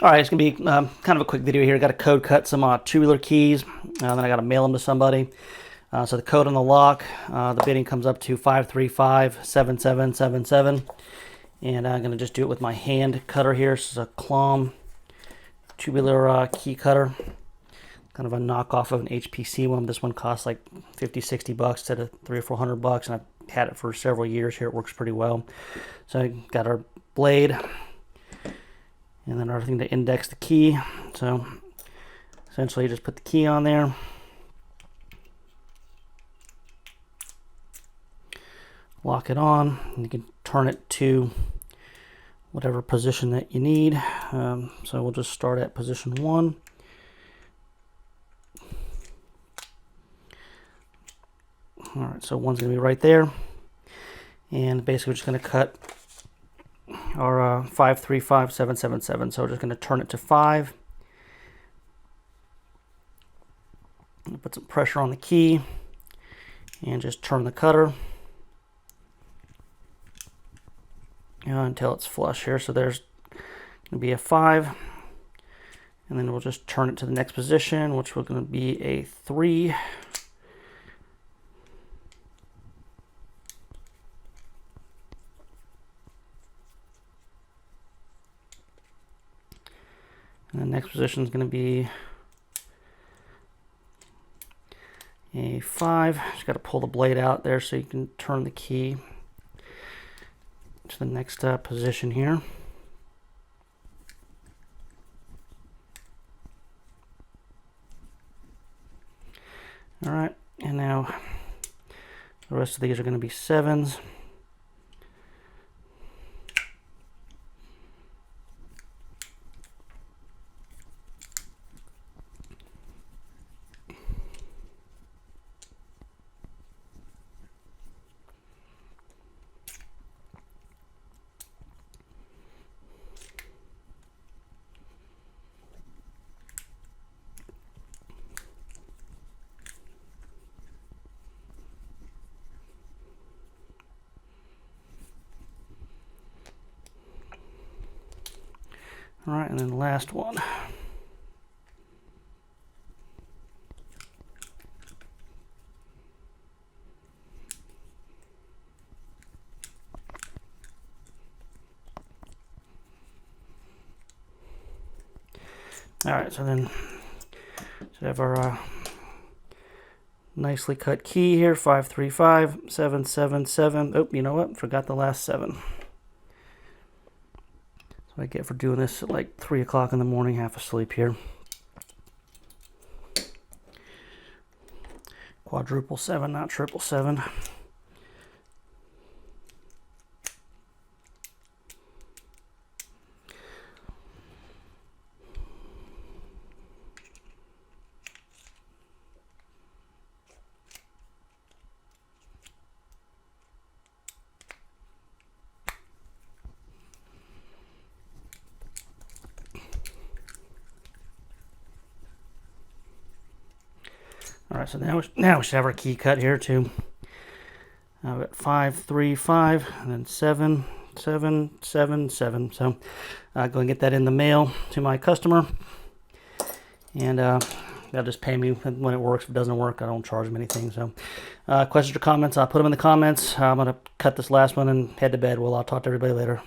All right, it's gonna be kind of a quick video here. Got to code cut some tubular keys, then I got to mail them to somebody. So the code on the lock, the bidding comes up to 5357777, and I'm gonna just do it with my hand cutter here. This is a Klom tubular key cutter, kind of a knockoff of an HPC one. This one costs like 50-60 bucks instead of $300 or $400, and I've had it for several years here. It works pretty well. So I got our blade. And then everything to index the key. So essentially you just put the key on there. Lock it on, and you can turn it to whatever position that you need. So we'll just start at position 1. All right, so 1's gonna be right there. And basically we're just gonna cut our 5357777. So we're just going to turn it to 5. Put some pressure on the key and just turn the cutter until it's flush here. So there's going to be a 5, and then we'll just turn it to the next position, which we're going to be a 3. And the next position is going to be a 5. Just got to pull the blade out there so you can turn the key to the next position here. All right, and now the rest of these are going to be 7s. All right, and then the last one. All right, so then we have our nicely cut key here, 5357777. Oh, you know what? Forgot the last 7. I get for doing this at like 3 o'clock in the morning, half asleep here. Quadruple 7, not triple 7. All right, so now we should have our key cut here too. I've got 535 and then 7777. So go and get that in the mail to my customer, and they'll just pay me when it works. If it doesn't work, I don't charge them anything. So questions or comments, I'll put them in the comments. I'm gonna cut this last one and head to bed. Well, I'll talk to everybody later.